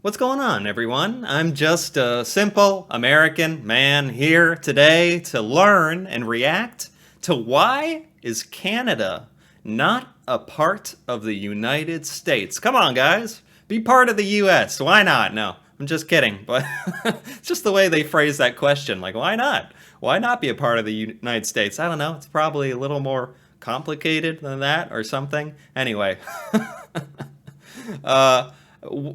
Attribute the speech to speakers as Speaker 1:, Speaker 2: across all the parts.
Speaker 1: What's going on, everyone? I'm just a simple American man here today to learn and react to why is Canada not a part of the United States? Come on, guys. Be part of the US. Why not? No, I'm just kidding. But it's just the way they phrase that question. Like, why not? Why not be a part of the United States? I don't know. It's probably a little more complicated than that or something. Anyway. uh,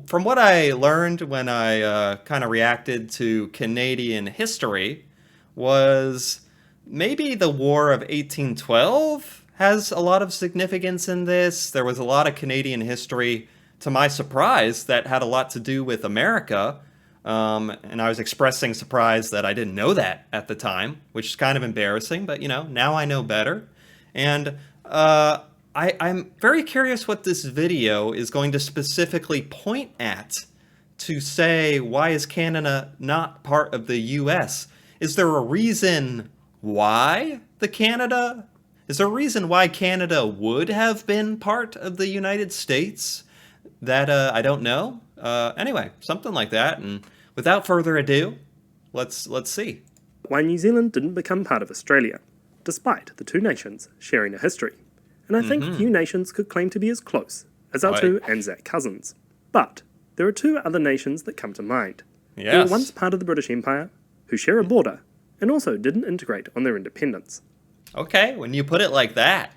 Speaker 1: from what I learned when I kind of reacted to Canadian history was maybe the War of 1812 has a lot of significance in this. There was a lot of Canadian history, to my surprise, that had a lot to do with America. And I was expressing surprise that I didn't know that at the time, which is kind of embarrassing, but now I know better. And I'm very curious what this video is going to specifically point at to say, why is Canada not part of the US? Is there a reason why Is there a reason why Canada would have been part of the United States that I don't know? Anyway, something like that. And without further ado, let's see.
Speaker 2: Why New Zealand didn't become part of Australia, despite the two nations sharing a history. And I think few nations could claim to be as close as our two Anzac cousins. But there are two other nations that come to mind.
Speaker 1: Yes.
Speaker 2: They were once part of the British Empire, who share a border, and also didn't integrate on their independence.
Speaker 1: Okay, when you put it like that,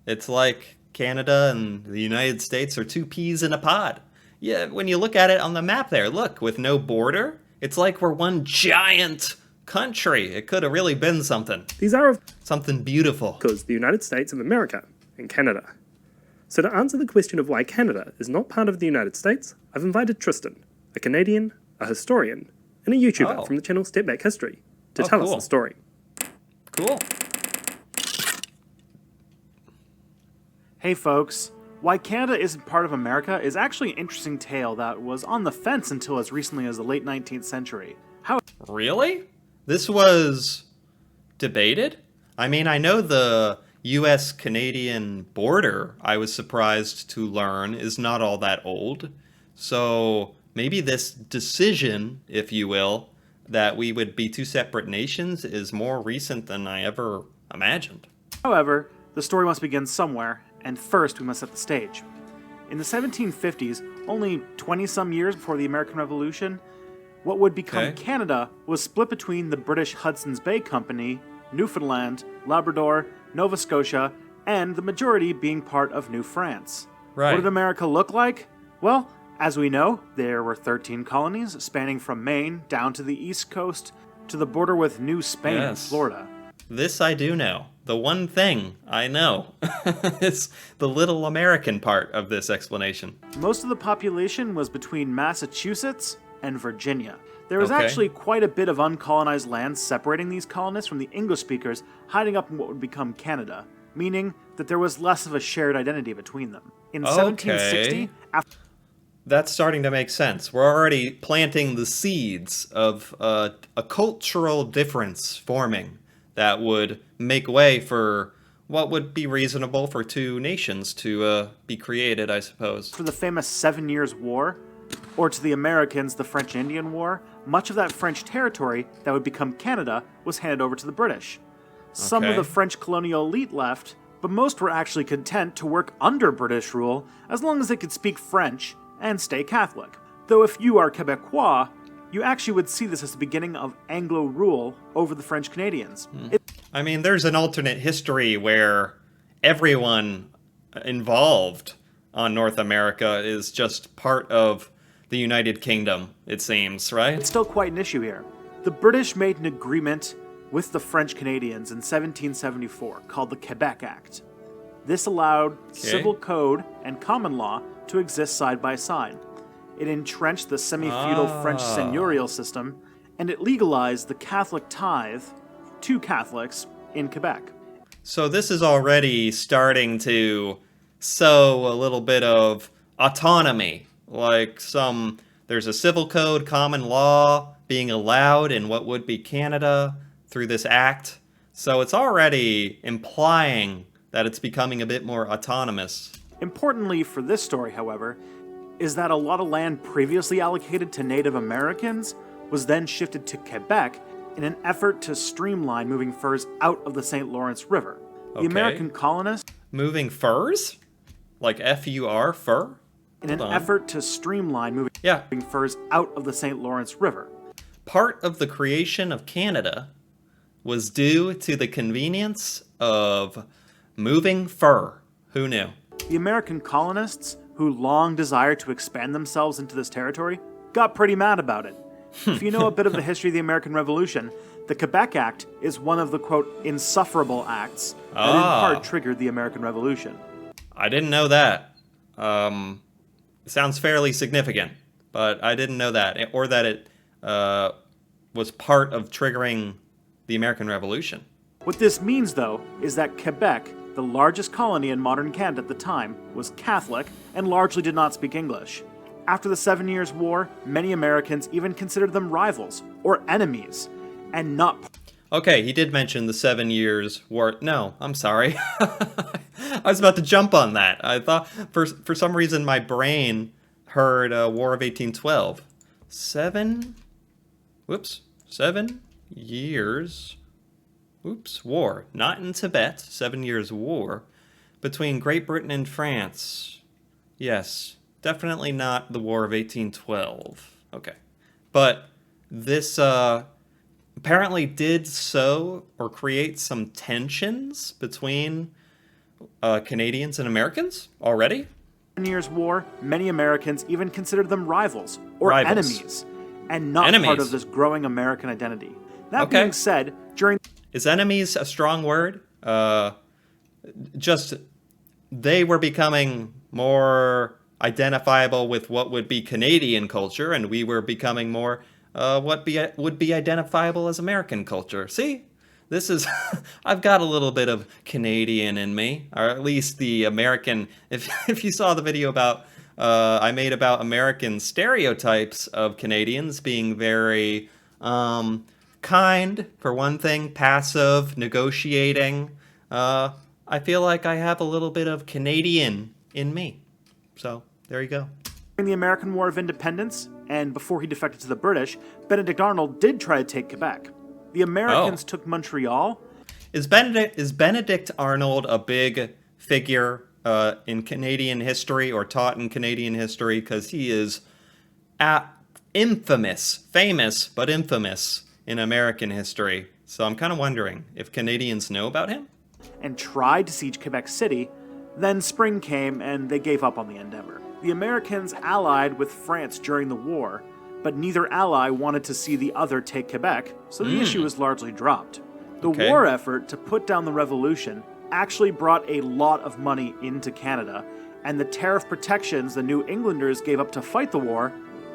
Speaker 1: it's like Canada and the United States are two peas in a pod. Yeah, when you look at it on the map there, look, with no border, it's like we're one giant country. It could have really been something.
Speaker 2: These are, of
Speaker 1: Something beautiful.
Speaker 2: course, the United States of America and Canada. So to answer the question of why Canada is not part of the United States, I've invited Tristan, a Canadian, a historian, and a YouTuber from the channel Step Back History, to tell us
Speaker 1: cool.
Speaker 2: the story.
Speaker 1: Cool.
Speaker 3: Hey folks, why Canada isn't part of America is actually an interesting tale that was on the fence until as recently as the late 19th century.
Speaker 1: Really? This was debated? I mean, I know the US-Canadian border, I was surprised to learn, is not all that old. So maybe this decision, if you will, that we would be two separate nations is more recent than I ever imagined.
Speaker 3: However, the story must begin somewhere, and first we must set the stage. In the 1750s, only 20-some years before the American Revolution, what would become Canada was split between the British Hudson's Bay Company, Newfoundland, Labrador, Nova Scotia, and the majority being part of New France.
Speaker 1: Right.
Speaker 3: What did America look like? Well, as we know, there were 13 colonies spanning from Maine down to the east coast to the border with New Spain and Florida.
Speaker 1: This I do know. The one thing I know is the little American part of this explanation.
Speaker 3: Most of the population was between Massachusetts and Virginia. There was actually quite a bit of uncolonized land separating these colonists from the English speakers, hiding up in what would become Canada, meaning that there was less of a shared identity between them. In 1760, after
Speaker 1: That's starting to make sense. We're already planting the seeds of a cultural difference forming that would make way for what would be reasonable for two nations to be created, I suppose.
Speaker 3: the famous 7 Years' War, or to the Americans, the French-Indian War, much of that French territory that would become Canada was handed over to the British. Some of the French colonial elite left, but most were actually content to work under British rule as long as they could speak French and stay Catholic. Though if you are Quebecois, you actually would see this as the beginning of Anglo rule over the French Canadians.
Speaker 1: I mean, there's an alternate history where everyone involved on North America is just part of the United Kingdom, it seems, right?
Speaker 3: It's still quite an issue here. The British made an agreement with the French Canadians in 1774 called the Quebec Act. This allowed civil code and common law to exist side by side. It entrenched the semi-feudal French seigneurial system, and it legalized the Catholic tithe to Catholics in Quebec.
Speaker 1: So this is already starting to sow a little bit of autonomy, like there's a civil code, common law being allowed in what would be Canada through this act. So it's already implying that it's becoming a bit more autonomous.
Speaker 3: Importantly for this story, however, is that a lot of land previously allocated to Native Americans was then shifted to Quebec in an effort to streamline moving furs out of the St. Lawrence River. The American colonists...
Speaker 1: Moving furs? Like F-U-R, fur?
Speaker 3: In an effort to streamline moving furs out of the St. Lawrence River.
Speaker 1: Part of the creation of Canada was due to the convenience of moving fur. Who knew?
Speaker 3: The American colonists, who long desired to expand themselves into this territory, got pretty mad about it. If you know a bit of the history of the American Revolution, the Quebec Act is one of the, quote, insufferable acts that in part triggered the American Revolution.
Speaker 1: I didn't know that. Sounds fairly significant, but I didn't know that, or that it was part of triggering the American Revolution.
Speaker 3: What this means, though, is that Quebec, the largest colony in modern Canada at the time, was Catholic and largely did not speak English. After the 7 Years' War, many Americans even considered them rivals or enemies, and not...
Speaker 1: Okay, he did mention the 7 Years' War. No, I'm sorry. I was about to jump on that. I thought, for some reason, my brain heard War of 1812. 7 years... war. Not in Tibet. 7 Years' War. Between Great Britain and France. Yes. Definitely not the War of 1812. Okay. But this apparently did sow or create some tensions between Canadians and Americans already?
Speaker 3: 7 Years' War, many Americans even considered them rivals or enemies, and not part of this growing American identity. That being said, during...
Speaker 1: Is enemies a strong word? Just they were becoming more identifiable with what would be Canadian culture, and we were becoming more what would be identifiable as American culture. See? This is... I've got a little bit of Canadian in me, or at least the American... If you saw the video about... I made about American stereotypes of Canadians being very... kind, for one thing, passive, negotiating. I feel like I have a little bit of Canadian in me. So, there you go.
Speaker 3: During the American War of Independence, and before he defected to the British, Benedict Arnold did try to take Quebec. The Americans took Montreal.
Speaker 1: Is Benedict Arnold a big figure in Canadian history, or taught in Canadian history? Because he is famous, but infamous in American history. So I'm kind of wondering if Canadians know about him?
Speaker 3: And tried to siege Quebec City. Then spring came and they gave up on the endeavor. The Americans allied with France during the war, but neither ally wanted to see the other take Quebec, so the issue was largely dropped. The war effort to put down the revolution actually brought a lot of money into Canada, and the tariff protections the New Englanders gave up to fight the war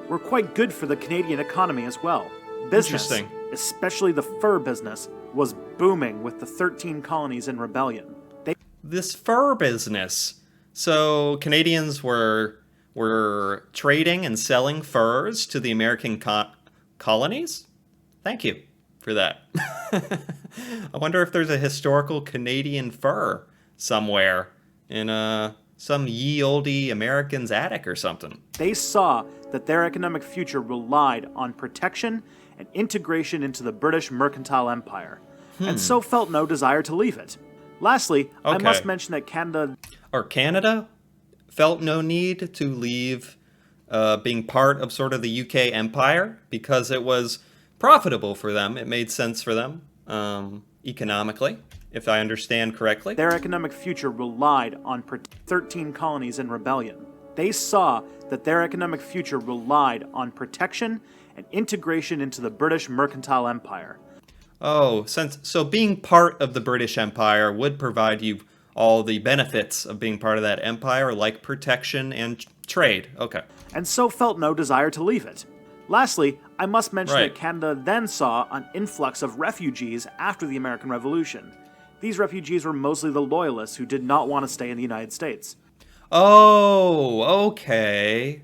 Speaker 3: were quite good for the Canadian economy as well. Business, especially the fur business, was booming with the 13 colonies in rebellion.
Speaker 1: This fur business. So Canadians were trading and selling furs to the American colonies? Thank you for that. I wonder if there's a historical Canadian fur somewhere in some ye olde American's attic or something.
Speaker 3: They saw that their economic future relied on protection and integration into the British mercantile empire, and so felt no desire to leave it. Lastly, I must mention that Canada
Speaker 1: felt no need to leave being part of sort of the UK empire because it was profitable for them. It made sense for them economically, if I understand correctly.
Speaker 3: Their economic future relied on 13 colonies in rebellion. They saw that their economic future relied on protection and integration into the British mercantile empire.
Speaker 1: So being part of the British Empire would provide you all the benefits of being part of that empire, like protection and trade. Okay.
Speaker 3: And so felt no desire to leave it. Lastly, I must mention that Canada then saw an influx of refugees after the American Revolution. These refugees were mostly the Loyalists who did not want to stay in the United States.
Speaker 1: Oh, okay.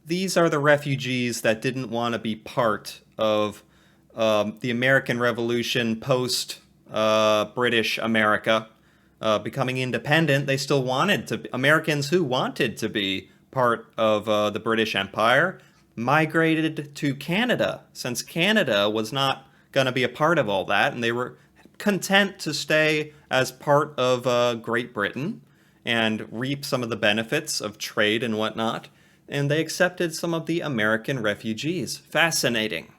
Speaker 1: These are the refugees that didn't want to be part of the American Revolution post British America becoming independent. They still wanted to be Americans who wanted to be part of the British Empire, migrated to Canada, since Canada was not going to be a part of all that, and they were content to stay as part of Great Britain and reap some of the benefits of trade and whatnot, and they accepted some of the American refugees. Fascinating.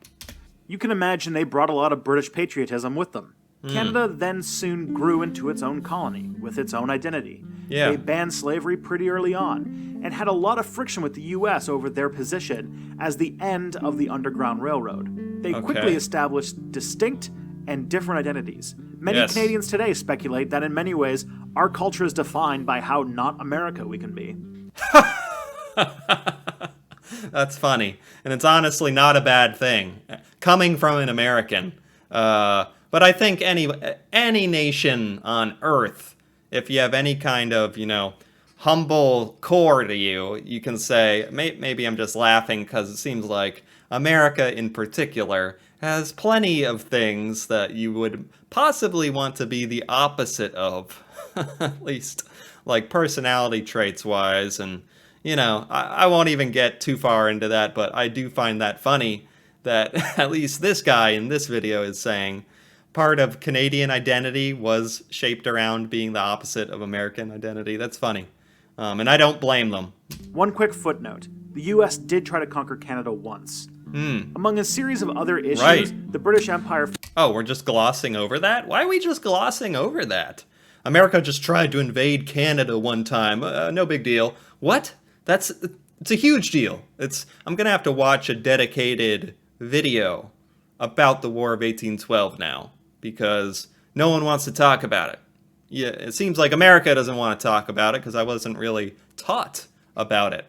Speaker 3: You can imagine they brought a lot of British patriotism with them. Canada then soon grew into its own colony, with its own identity.
Speaker 1: Yeah.
Speaker 3: They banned slavery pretty early on, and had a lot of friction with the U.S. over their position as the end of the Underground Railroad. They quickly established distinct and different identities. Many Canadians today speculate that in many ways, our culture is defined by how not America we can be.
Speaker 1: That's funny. And it's honestly not a bad thing, coming from an American. But I think any nation on Earth, if you have any kind of, humble core to you, you can say, maybe I'm just laughing because it seems like America in particular has plenty of things that you would possibly want to be the opposite of, at least like personality traits wise. And, I won't even get too far into that, but I do find that funny that at least this guy in this video is saying part of Canadian identity was shaped around being the opposite of American identity. That's funny. And I don't blame them.
Speaker 3: One quick footnote. The U.S. did try to conquer Canada once. Among a series of other issues, the British Empire...
Speaker 1: Oh, we're just glossing over that? Why are we just glossing over that? America just tried to invade Canada one time. No big deal. What? It's a huge deal. I'm going to have to watch a dedicated video about the War of 1812 now, because no one wants to talk about it. Yeah, it seems like America doesn't want to talk about it because I wasn't really taught about it.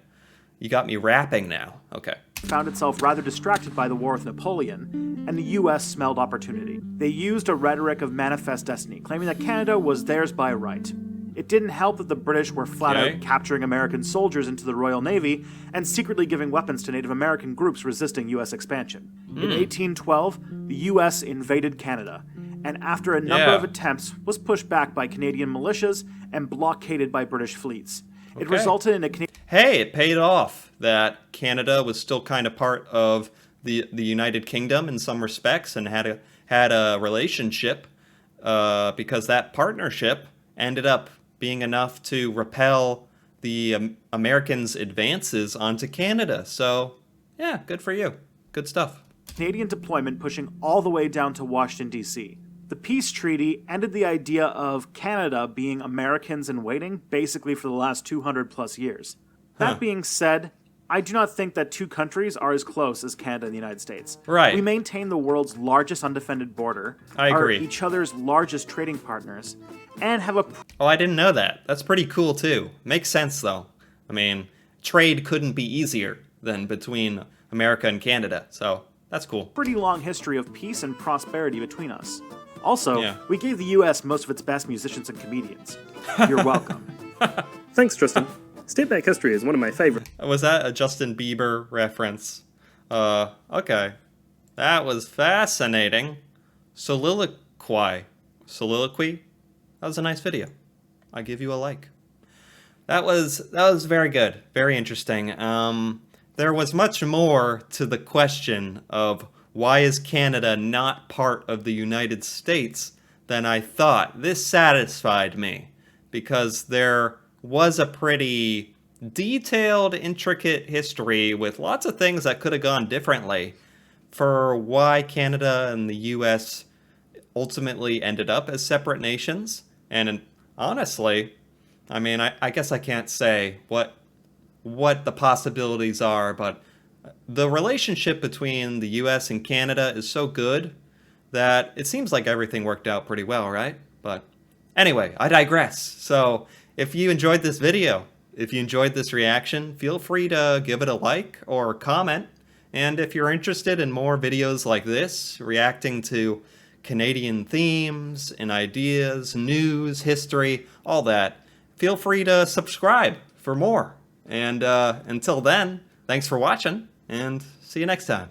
Speaker 1: You got me rapping now. Okay.
Speaker 3: Found itself rather distracted by the war with Napoleon, and the U.S. smelled opportunity. They used a rhetoric of manifest destiny, claiming that Canada was theirs by right. It didn't help that the British were flat out capturing American soldiers into the Royal Navy and secretly giving weapons to Native American groups resisting U.S. expansion. In 1812, the U.S. invaded Canada, and after a number of attempts, was pushed back by Canadian militias and blockaded by British fleets. It resulted in a
Speaker 1: Hey, it paid off that Canada was still kind of part of the United Kingdom in some respects and had a relationship because that partnership ended up being enough to repel the Americans' advances onto Canada. So, yeah, good for you. Good stuff.
Speaker 3: Canadian deployment pushing all the way down to Washington, D.C. The peace treaty ended the idea of Canada being Americans in waiting basically for the last 200 plus years. That being said, I do not think that two countries are as close as Canada and the United States.
Speaker 1: Right.
Speaker 3: We maintain the world's largest undefended border,
Speaker 1: I agree.
Speaker 3: Are each other's largest trading partners, and have a...
Speaker 1: Oh, I didn't know that. That's pretty cool, too. Makes sense, though. I mean, trade couldn't be easier than between America and Canada, so that's cool.
Speaker 3: Pretty long history of peace and prosperity between us. Also, we gave the U.S. most of its best musicians and comedians. You're welcome.
Speaker 2: Thanks, Tristan. Step Back History is one of my favorites.
Speaker 1: Was that a Justin Bieber reference? Okay. That was fascinating. Soliloquy. That was a nice video. I give you a like. That was very good. Very interesting. There was much more to the question of why is Canada not part of the United States than I thought. This satisfied me because there was a pretty detailed, intricate history with lots of things that could have gone differently for why Canada and the U.S. ultimately ended up as separate nations. And honestly, I mean, I guess I can't say what the possibilities are, but the relationship between the U.S. and Canada is so good that it seems like everything worked out pretty well, right? But anyway, I digress. So if you enjoyed this video, if you enjoyed this reaction, feel free to give it a like or comment. And if you're interested in more videos like this, reacting to Canadian themes and ideas, news, history, all that, feel free to subscribe for more. And until then, thanks for watching, and see you next time.